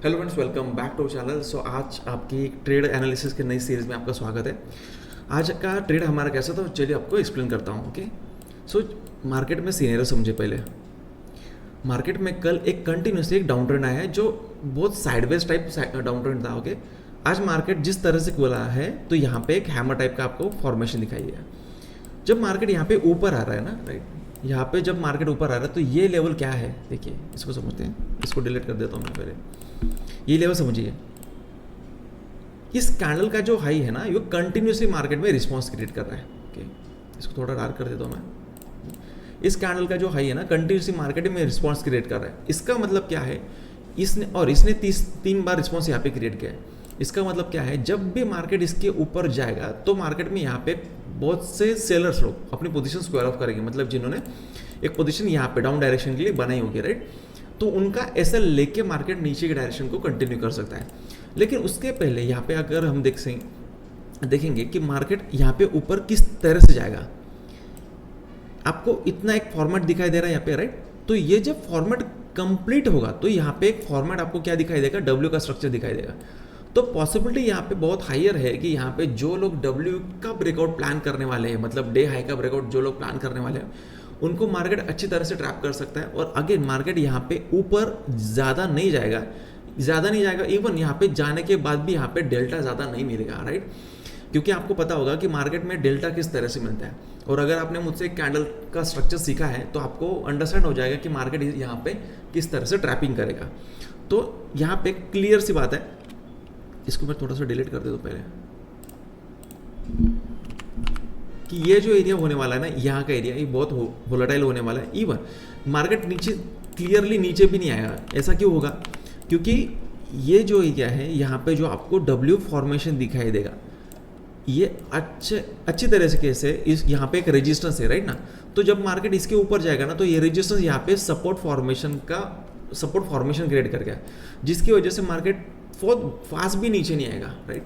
Hello friends, welcome back to channel. So आज आपकी trade analysis की नई सीरीज़ में आपका स्वागत है। आज का ट्रेड हमारा कैसा था चलिए आपको एक्सप्लेन करता हूँ। ओके, सो मार्केट में सिनेरियो समझे। पहले मार्केट में कल एक कंटिन्यूसली एक डाउन ट्रेंड आया है जो बहुत साइडवेज टाइप डाउन ट्रेंड था। ओके, आज मार्केट जिस तरह से खुला है तो यहाँ पे एक हैमर टाइप का आपको फॉर्मेशन दिखाई है। जब मार्केट यहाँ पे ऊपर आ रहा है ना, राइट, यहाँ पे जब मार्केट ऊपर आ रहा है तो ये लेवल क्या है, देखिए इसको समझते हैं। इसको डिलीट कर देता हूँ मैं पहले। ये लेवल समझिए, इस कैंडल का जो हाई है ना, ये कंटिन्यूसली मार्केट में रिस्पांस क्रिएट कर रहा है। ओके, इसको थोड़ा डार्क कर देता हूँ मैं। इस कैंडल का जो हाई है ना, कंटिन्यूसली मार्केट में रिस्पांस क्रिएट कर रहा है। इसका मतलब क्या है, इसने 3 बार रिस्पांस यहाँ पे क्रिएट किया है। इसका मतलब क्या है, जब भी मार्केट इसके ऊपर जाएगा तो मार्केट में यहाँ पे बहुत से सेलर्स लोग अपनी पोजीशन स्क्वायर ऑफ करेंगे, मतलब जिन्होंने एक पोजीशन यहाँ पे डाउन डायरेक्शन के लिए बनाई होगी, राइट, तो उनका एसएल लेके मार्केट नीचे के डायरेक्शन को कंटिन्यू कर सकता है। लेकिन उसके पहले यहाँ पे अगर हम देखेंगे कि मार्केट यहाँ पे ऊपर किस तरह से जाएगा। आपको इतना एक फॉर्मेट दिखाई दे रहा है यहाँ पे, राइट, तो ये जब फॉर्मेट कंप्लीट होगा तो यहाँ पे एक फॉर्मेट आपको क्या दिखाई देगा, डब्ल्यू का स्ट्रक्चर दिखाई देगा। तो पॉसिबिलिटी यहाँ पे बहुत हायर है कि यहाँ पे जो लोग डब्ल्यू का ब्रेकआउट प्लान करने वाले हैं, मतलब डे हाई का ब्रेकआउट जो लोग प्लान करने वाले हैं, उनको मार्केट अच्छी तरह से ट्रैप कर सकता है। और अगेन मार्केट यहाँ पे ऊपर ज़्यादा नहीं जाएगा, इवन यहाँ पे जाने के बाद भी यहाँ पे डेल्टा ज़्यादा नहीं मिलेगा, राइट, क्योंकि आपको पता होगा कि मार्केट में डेल्टा किस तरह से मिलता है। और अगर आपने मुझसे कैंडल का स्ट्रक्चर सीखा है तो आपको अंडरस्टैंड हो जाएगा कि मार्केट यहाँ पे किस तरह से ट्रैपिंग करेगा। तो यहाँ पे क्लियर सी बात है, इसको मैं थोड़ा सा डिलीट कर देता हूँ पहले, कि ये जो एरिया होने वाला है ना, यहाँ का एरिया, ये बहुत वोलेटाइल होने वाला है। इवन मार्केट नीचे क्लियरली नीचे भी नहीं आएगा। ऐसा क्यों होगा, क्योंकि ये जो एरिया है यहाँ पे जो आपको डब्ल्यू फॉर्मेशन दिखाई देगा, ये अच्छी तरह से कैसे इस यहाँ पे एक रेजिस्टेंस है, राइट ना। तो जब मार्केट इसके ऊपर जाएगा ना तो ये रेजिस्टेंस यहाँ पे सपोर्ट फॉर्मेशन क्रिएट कर गया, जिसकी वजह से मार्केट बहुत फास्ट भी नीचे नहीं आएगा, राइट।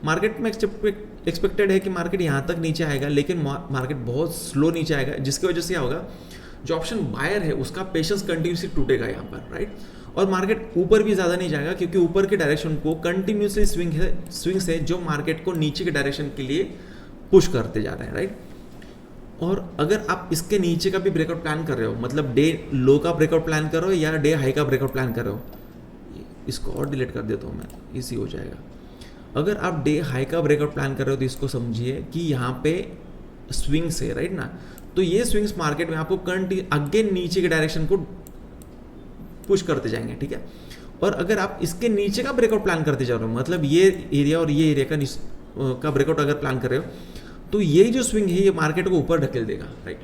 मार्केट में एक्सपेक्टेड है कि मार्केट यहाँ तक नीचे आएगा, लेकिन मार्केट बहुत स्लो नीचे आएगा, जिसकी वजह से क्या होगा, जो ऑप्शन बायर है उसका पेशेंस कंटिन्यूसली टूटेगा यहाँ पर, राइट। और मार्केट ऊपर भी ज़्यादा नहीं जाएगा, क्योंकि ऊपर के डायरेक्शन को कंटिन्यूसली स्विंग्स है जो मार्केट को नीचे के डायरेक्शन के लिए पुश करते जा रहे हैं, राइट। और अगर आप इसके नीचे का भी ब्रेकआउट प्लान कर रहे हो, मतलब डे लो का ब्रेकआउट प्लान कर रहे हो या डे हाई का ब्रेकआउट प्लान कर रहे हो, इसको और डिलीट कर देता हूँ मैं, इजी हो जाएगा। अगर आप डे हाई का ब्रेकआउट प्लान कर रहे हो तो इसको समझिए कि यहाँ पे स्विंग्स है, राइट ना। तो ये स्विंग्स मार्केट में आपको अगेन नीचे के डायरेक्शन को पुश करते जाएंगे, ठीक है। और अगर आप इसके नीचे का ब्रेकआउट प्लान करते जा रहे हो, मतलब ये एरिया और ये एरिया का ब्रेकआउट अगर प्लान कर रहे हो, तो ये जो स्विंग है ये मार्केट को ऊपर ढकेल देगा, राइट।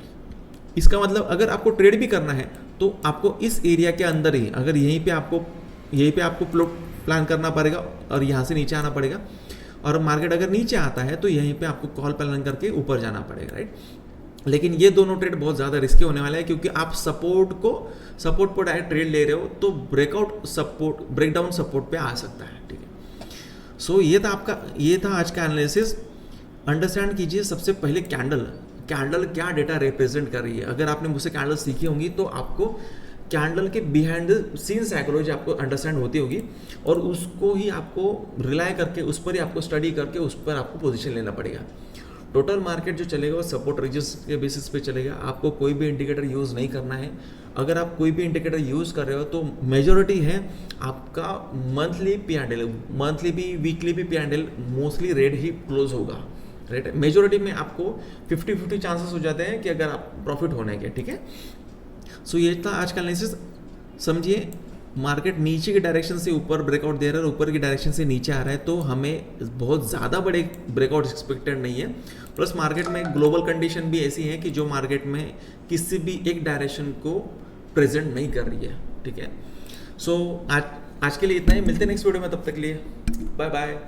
इसका मतलब अगर आपको ट्रेड भी करना है तो आपको इस एरिया के अंदर ही, अगर यहीं पे आपको प्लान करना पड़ेगा और यहाँ से नीचे आना पड़ेगा। और मार्केट अगर नीचे आता है तो यहीं पे आपको कॉल प्लान करके ऊपर जाना पड़ेगा, राइट। लेकिन ये दोनों ट्रेड बहुत ज़्यादा रिस्की होने वाला है, क्योंकि आप सपोर्ट पर डायरेक्ट ट्रेड ले रहे हो तो ब्रेकडाउन सपोर्ट पे आ सकता है, ठीक है। सो ये था आज का एनालिसिस। अंडरस्टैंड कीजिए सबसे पहले कैंडल क्या डेटा रिप्रेजेंट कर रही है। अगर आपने मुझसे कैंडल सीखी होंगी तो आपको कैंडल के बिहाइंड सीन साइकोलॉजी आपको अंडरस्टैंड होती होगी, और उसको ही आपको रिलाय करके, उस पर ही आपको स्टडी करके उस पर आपको पोजीशन लेना पड़ेगा। टोटल मार्केट जो चलेगा वो सपोर्ट रेजिस्टेंस के बेसिस पे चलेगा। आपको कोई भी इंडिकेटर यूज़ नहीं करना है। अगर आप कोई भी इंडिकेटर यूज़ कर रहे हो तो मेजॉरिटी है आपका मंथली भी वीकली भी P&L मोस्टली रेड ही क्लोज होगा, राइट। मेजॉरिटी में आपको 50-50 चांसेस हो जाते हैं कि अगर आप प्रॉफिट होने के, ठीक है। सो ये था आज का एनालिसिस। समझिए मार्केट नीचे की डायरेक्शन से ऊपर ब्रेकआउट दे रहा है और ऊपर की डायरेक्शन से नीचे आ रहा है, तो हमें बहुत ज़्यादा बड़े ब्रेकआउट एक्सपेक्टेड नहीं है। प्लस मार्केट में ग्लोबल कंडीशन भी ऐसी है कि जो मार्केट में किसी भी एक डायरेक्शन को प्रेजेंट नहीं कर रही है, ठीक है। सो आज के लिए इतना ही, मिलते हैं नेक्स्ट वीडियो में, तब तक के लिए बाय बाय।